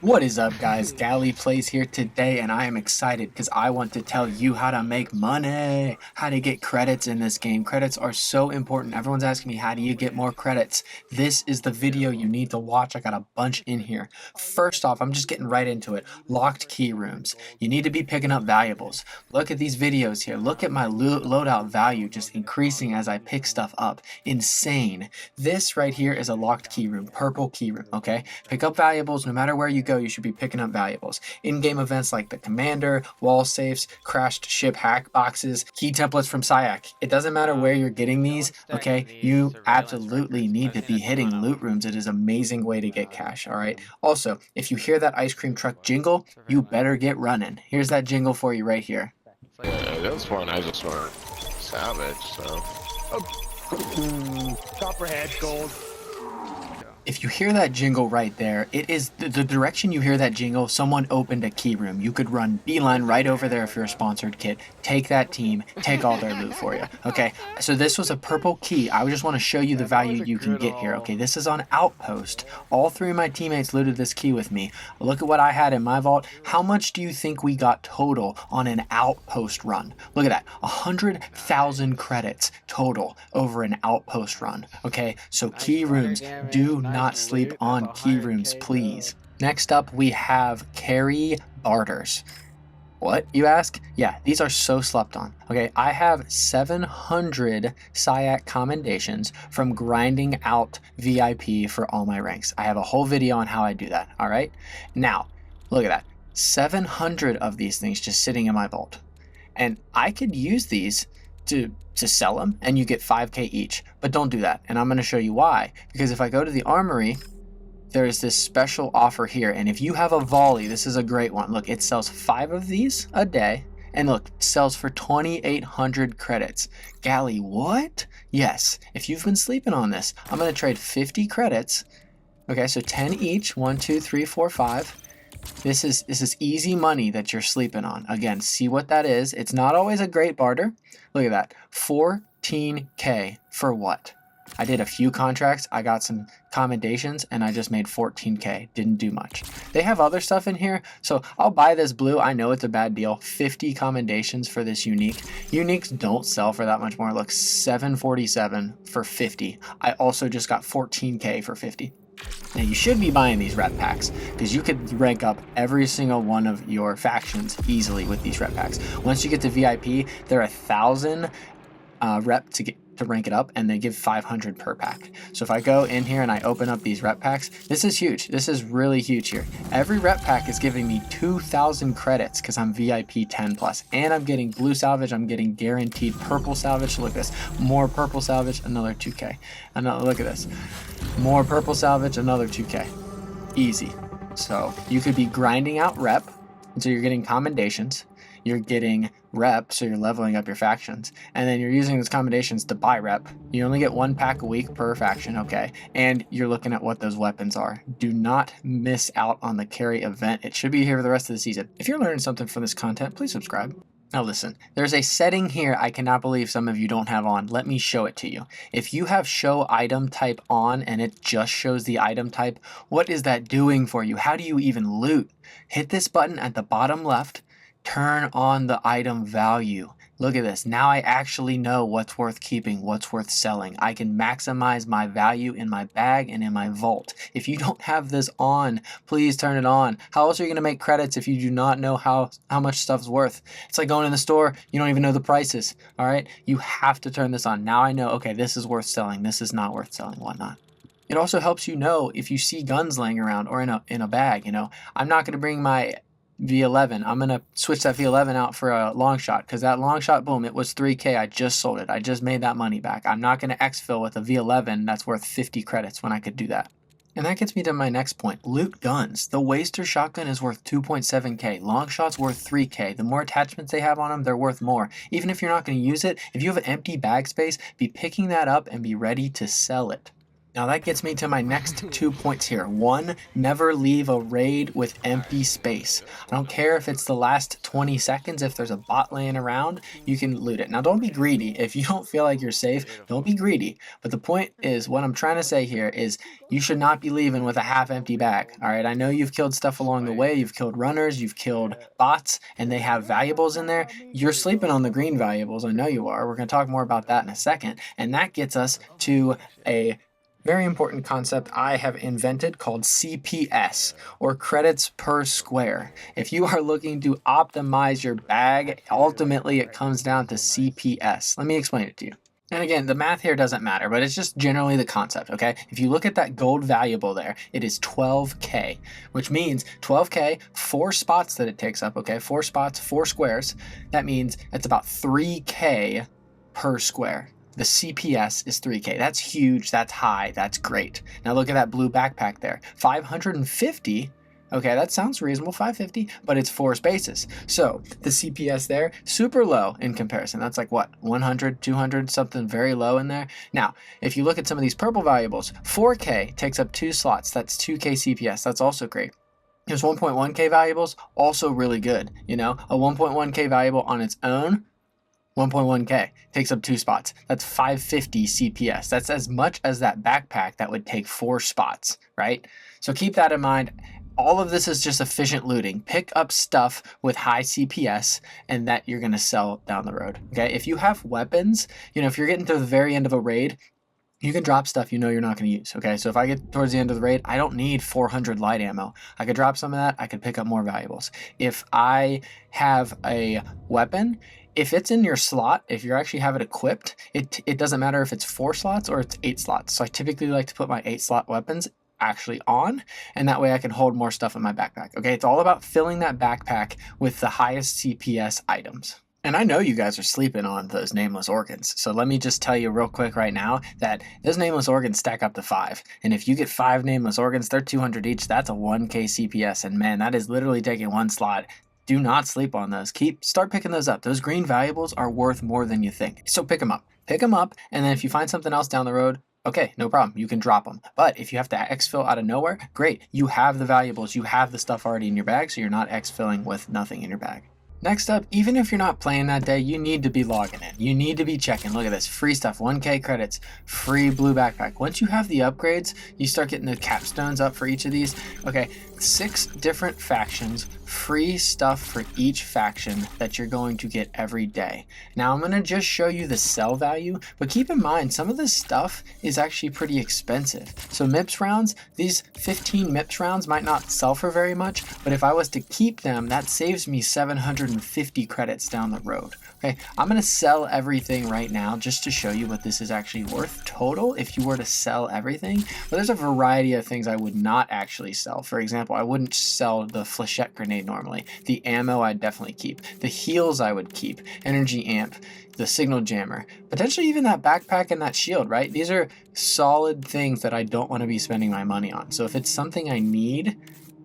What is up, guys? Galley Plays here today, and I am excited because I want to tell you how to make money, how to get credits in this game. Credits are so important. Everyone's asking me, how do you get more credits? This is the video you need to watch. I got a bunch in here. First off, I'm just getting right into it. Locked key rooms. You need to be picking up valuables. Look at these videos here. Look at my loadout value just increasing as I pick stuff up. Insane. This right here is a locked key room, purple key room, okay? Pick up valuables no matter where you go. You should be picking up valuables. In-game events like the commander, wall safes, crashed ship hack boxes, key templates from SIAC. It doesn't matter where you're getting these, okay? You absolutely need to be hitting loot rooms. It is an amazing way to get cash, all right? Also, if you hear that ice cream truck jingle, you better get running. Here's that jingle for you right here. Yeah, that's fun. I just want savage, so. Copperhead gold. If you hear that jingle right there, it is the direction you hear that jingle, someone opened a key room. You could run beeline right over there if you're a sponsored kit. Take that team, take all their loot for you. Okay, so this was a purple key. I just want to show you the value you can get here. Okay, this is on Outpost. All three of my teammates looted this key with me. Look at what I had in my vault. How much do you think we got total on an Outpost run? Look at that, 100,000 credits total over an Outpost run. Okay, so key rooms, do not sleep on key rooms, please. Next up, we have carry barters. What, you ask? Yeah, these are so slept on. Okay, I have 700 SIAC commendations from grinding out VIP for all my ranks. I have a whole video on how I do that, all right? Now, look at that. 700 of these things just sitting in my vault. And I could use these to sell them, and you get 5k each, but don't do that. And I'm going to show you why. Because if I go to the armory, there's this special offer here, and if you have a volley, this is a great one. Look, it sells 5 of these a day, and look, it sells for 2,800 credits. Galley, what? Yes, if you've been sleeping on this, I'm going to trade 50 credits. Okay, so 10 each. 1 2 3 4 5. This is easy money that you're sleeping on. Again, see what that is. It's not always a great barter. Look at that. 14k for what? I did a few contracts. I got some commendations, and I just made 14k. Didn't do much. They have other stuff in here, so I'll buy this blue. I know it's a bad deal. 50 commendations for this unique. Uniques don't sell for that much more. Look, 747 for 50. I also just got 14k for 50. Now you should be buying these rep packs because you could rank up every single one of your factions easily with these rep packs. Once you get to VIP, they're 1,000 rep to rank it up, and they give 500 per pack. So if I go in here and I open up these rep packs, this is huge. This is really huge here. Every rep pack is giving me 2,000 credits because I'm VIP 10 plus, and I'm getting blue salvage. I'm getting guaranteed purple salvage. Look at this, more purple salvage, another 2k. Another, look at this, more purple salvage, another 2k. Easy. So you could be grinding out rep, and so you're getting commendations. You're getting rep, so you're leveling up your factions, and then you're using those commendations to buy rep. You only get 1 pack a week per faction, okay? And you're looking at what those weapons are. Do not miss out on the carry event. It should be here for the rest of the season. If you're learning something from this content, please subscribe. Now listen, there's a setting here I cannot believe some of you don't have on. Let me show it to you. If you have show item type on and it just shows the item type, what is that doing for you? How do you even loot? Hit this button at the bottom left. Turn on the item value. Look at this. Now I actually know what's worth keeping, what's worth selling. I can maximize my value in my bag and in my vault. If you don't have this on, please turn it on. How else are you going to make credits if you do not know how much stuff's worth? It's like going in the store, you don't even know the prices, all right? You have to turn this on. Now I know, okay, this is worth selling, this is not worth selling, whatnot. It also helps you know if you see guns laying around or in a bag, you know. I'm not going to bring my V11. I'm going to switch that V11 out for a long shot because that long shot, boom, it was 3k. I just sold it. I just made that money back. I'm not going to exfil with a V11 that's worth 50 credits when I could do that. And that gets me to my next point. Loot guns. The Waster shotgun is worth 2.7k. Long shot's worth 3k. The more attachments they have on them, they're worth more. Even if you're not going to use it, if you have an empty bag space, be picking that up and be ready to sell it. Now that gets me to my next 2 points here. One, never leave a raid with empty space. I don't care if it's the last 20 seconds, if there's a bot laying around, you can loot it. Now don't be greedy. If you don't feel like you're safe, don't be greedy. But the point is, what I'm trying to say here is you should not be leaving with a half empty bag. All right, I know you've killed stuff along the way. You've killed runners, you've killed bots, and they have valuables in there. You're sleeping on the green valuables. I know you are. We're going to talk more about that in a second. And that gets us to a very important concept I have invented called CPS, or credits per square. If you are looking to optimize your bag, ultimately it comes down to CPS. Let me explain it to you. And again, the math here doesn't matter, but it's just generally the concept, okay? If you look at that gold valuable there, it is 12K, which means 12K, 4 spots that it takes up, okay? 4 spots, 4 squares. That means it's about 3K per square. The CPS is 3K. That's huge. That's high. That's great. Now look at that blue backpack there. 550. Okay, that sounds reasonable, 550, but it's 4 spaces. So the CPS there, super low in comparison. That's like what, 100, 200, something very low in there. Now, if you look at some of these purple valuables, 4K takes up 2 slots. That's 2K CPS. That's also great. There's 1.1K valuables, also really good. You know, a 1.1K valuable on its own, 1.1K takes up 2 spots. That's 550 CPS. That's as much as that backpack that would take 4 spots, right? So keep that in mind. All of this is just efficient looting. Pick up stuff with high CPS and that you're going to sell down the road. Okay. If you have weapons, you know, if you're getting to the very end of a raid, you can drop stuff you know you're not going to use, okay? So if I get towards the end of the raid, I don't need 400 light ammo. I could drop some of that. I could pick up more valuables. If I have a weapon, if it's in your slot, if you actually have it equipped, it doesn't matter if it's 4 slots or it's 8 slots. So I typically like to put my 8-slot weapons actually on, and that way I can hold more stuff in my backpack, okay? It's all about filling that backpack with the highest CPS items. And I know you guys are sleeping on those nameless organs. So let me just tell you real quick right now that those nameless organs stack up to 5. And if you get 5 nameless organs, they're 200 each. That's a 1K CPS. And man, that is literally taking 1 slot. Do not sleep on those. Start picking those up. Those green valuables are worth more than you think. So pick them up. Pick them up. And then if you find something else down the road, okay, no problem. You can drop them. But if you have to exfil out of nowhere, great. You have the valuables. You have the stuff already in your bag, so you're not exfilling with nothing in your bag. Next up, even if you're not playing that day, you need to be logging in. You need to be checking. Look at this, free stuff, 1K credits, free blue backpack. Once you have the upgrades, you start getting the capstones up for each of these. Okay, 6 different factions, free stuff for each faction that you're going to get every day. Now I'm going to just show you the sell value, but keep in mind some of this stuff is actually pretty expensive. So MIPS rounds, these 15 MIPS rounds might not sell for very much, but if I was to keep them, that saves me 750 credits down the road. Okay, I'm going to sell everything right now just to show you what this is actually worth total if you were to sell everything. But there's a variety of things I would not actually sell. For example, I wouldn't sell the flechette grenade normally. The ammo I'd definitely keep. The heals I would keep. Energy amp. The signal jammer. Potentially even that backpack and that shield, right? These are solid things that I don't want to be spending my money on. So if it's something I need,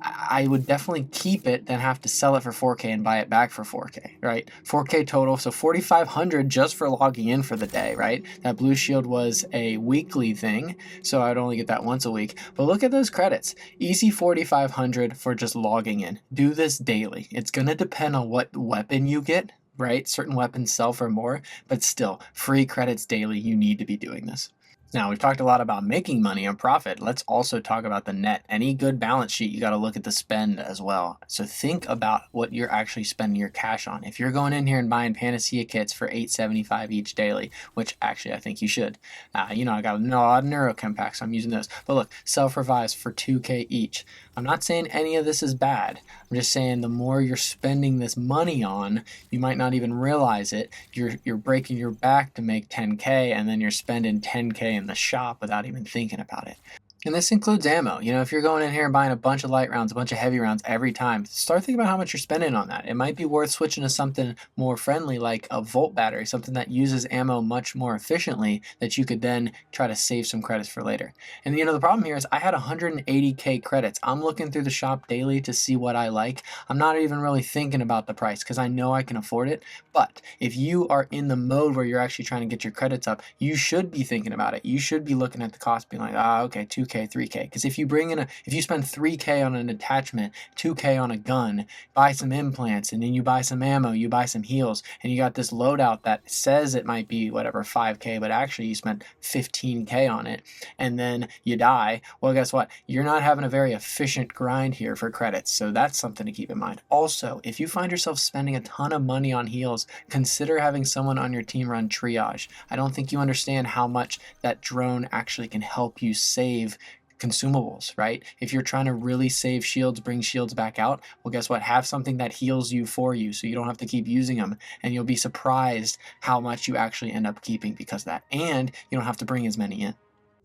I would definitely keep it than have to sell it for 4K and buy it back for 4K, right? 4K total, so 4,500 just for logging in for the day, right? That blue shield was a weekly thing, so I'd only get that once a week. But look at those credits. Easy 4,500 for just logging in. Do this daily. It's going to depend on what weapon you get, right? Certain weapons sell for more, but still, free credits daily. You need to be doing this. Now, we've talked a lot about making money and profit. Let's also talk about the net. Any good balance sheet, you got to look at the spend as well. So think about what you're actually spending your cash on. If you're going in here and buying Panacea kits for $8.75 each daily, which actually I think you should. I got a lot of Neurochem packs, so I'm using those. But look, self-revives for 2K each. I'm not saying any of this is bad. I'm just saying the more you're spending this money on, you might not even realize it. You're breaking your back to make 10K, and then you're spending 10K in the shop without even thinking about it. And this includes ammo. You know, if you're going in here and buying a bunch of light rounds, a bunch of heavy rounds every time, start thinking about how much you're spending on that. It might be worth switching to something more friendly like a volt battery, something that uses ammo much more efficiently that you could then try to save some credits for later. And you know, the problem here is I had 180k credits. I'm looking through the shop daily to see what I like. I'm not even really thinking about the price because I know I can afford it. But if you are in the mode where you're actually trying to get your credits up, you should be thinking about it. You should be looking at the cost, being like, okay, 2K, 3K. Because if you spend 3K on an attachment, 2K on a gun, buy some implants, and then you buy some ammo, you buy some heals, and you got this loadout that says it might be whatever 5K, but actually you spent 15K on it, and then you die. Well, guess what? You're not having a very efficient grind here for credits. So that's something to keep in mind. Also, if you find yourself spending a ton of money on heals, consider having someone on your team run triage. I don't think you understand how much that drone actually can help you save consumables, right? If you're trying to really save shields, bring shields back out, well, guess what? Have something that heals you for you so you don't have to keep using them, and you'll be surprised how much you actually end up keeping because of that, and you don't have to bring as many in.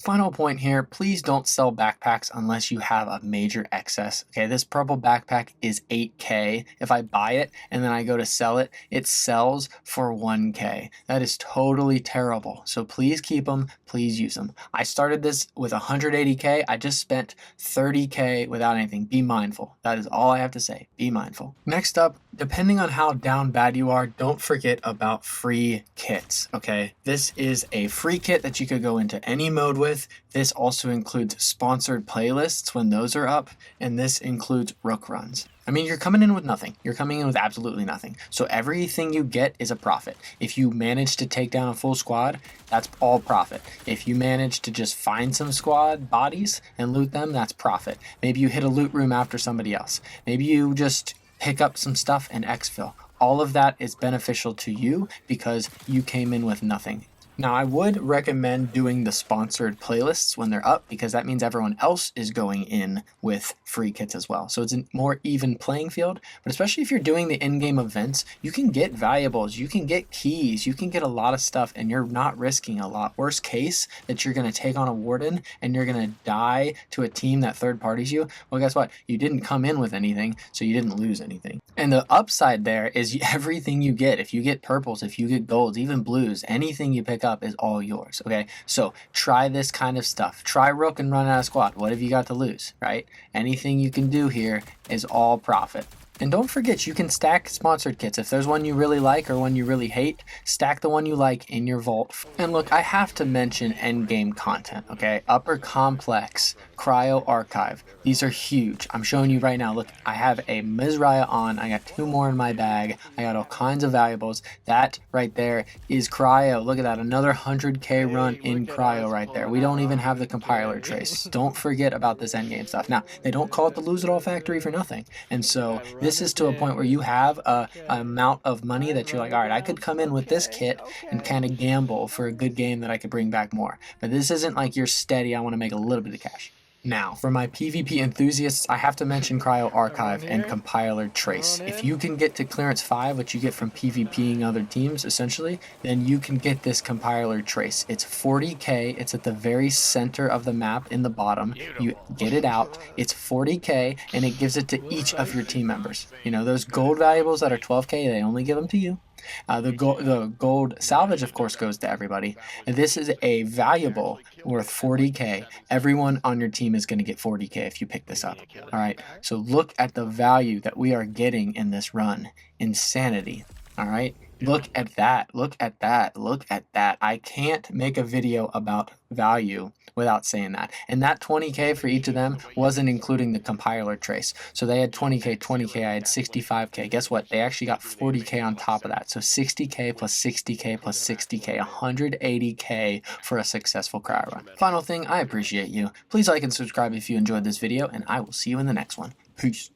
Final point here, please don't sell backpacks unless you have a major excess. Okay, this purple backpack is 8K. If I buy it and then I go to sell it, it sells for 1K. That is totally terrible. So please keep them, please use them. I started this with 180K. I just spent 30K without anything. Be mindful. That is all I have to say. Be mindful. Next up, depending on how down bad you are, don't forget about free kits, okay? This is a free kit that you could go into any mode with. This also includes sponsored playlists when those are up, and this includes rook runs. I mean, you're coming in with nothing. You're coming in with absolutely nothing. So everything you get is a profit. If you manage to take down a full squad, that's all profit. If you manage to just find some squad bodies and loot them, that's profit. Maybe you hit a loot room after somebody else. Maybe you just pick up some stuff and exfil. All of that is beneficial to you because you came in with nothing. Now, I would recommend doing the sponsored playlists when they're up because that means everyone else is going in with free kits as well. So it's a more even playing field, but especially if you're doing the in-game events, you can get valuables, you can get keys, you can get a lot of stuff, and you're not risking a lot. Worst case, that you're going to take on a warden and you're going to die to a team that third parties you. Well, guess what? You didn't come in with anything, so you didn't lose anything. And the upside there is everything you get. If you get purples, if you get golds, even blues, anything you pick up is all yours. Okay, so try this kind of stuff. Try rook and run out of squad. What have you got to lose, right? Anything you can do here is all profit. And don't forget, you can stack sponsored kits. If there's one you really like or one you really hate, stack the one you like in your vault. And look, I have to mention endgame content, okay? Upper Complex, Cryo Archive. These are huge. I'm showing you right now. Look, I have a Mizraya on. I got 2 more in my bag. I got all kinds of valuables. That right there is Cryo. Look at that. Another 100K run in Cryo right there. We don't even have the compiler trace. Don't forget about this endgame stuff. Now, they don't call it the Lose It All Factory for nothing. And so this is to a point where you have a amount of money that you're like, all right, I could come in with this kit and kind of gamble for a good game that I could bring back more. But this isn't like you're steady, I want to make a little bit of cash. Now, for my PvP enthusiasts, I have to mention Cryo Archive and Compiler Trace. If you can get to Clearance 5, which you get from PvPing other teams, essentially, then you can get this Compiler Trace. It's 40K, it's at the very center of the map in the bottom. You get it out, it's 40K, and it gives it to each of your team members. You know, those gold valuables that are 12K, they only give them to you. The gold salvage, of course, goes to everybody. And this is a valuable worth 40K. Everyone on your team is going to get 40K if you pick this up. All right. So look at the value that we are getting in this run. Insanity. All right. Look at that. Look at that. Look at that. I can't make a video about value without saying that. And that 20K for each of them wasn't including the compiler trace. So they had 20K, 20K, I had 65K. Guess what? They actually got 40K on top of that. So 60K plus 60K plus 60K, 180K for a successful cryo run. Final thing, I appreciate you. Please like and subscribe if you enjoyed this video, and I will see you in the next one. Peace.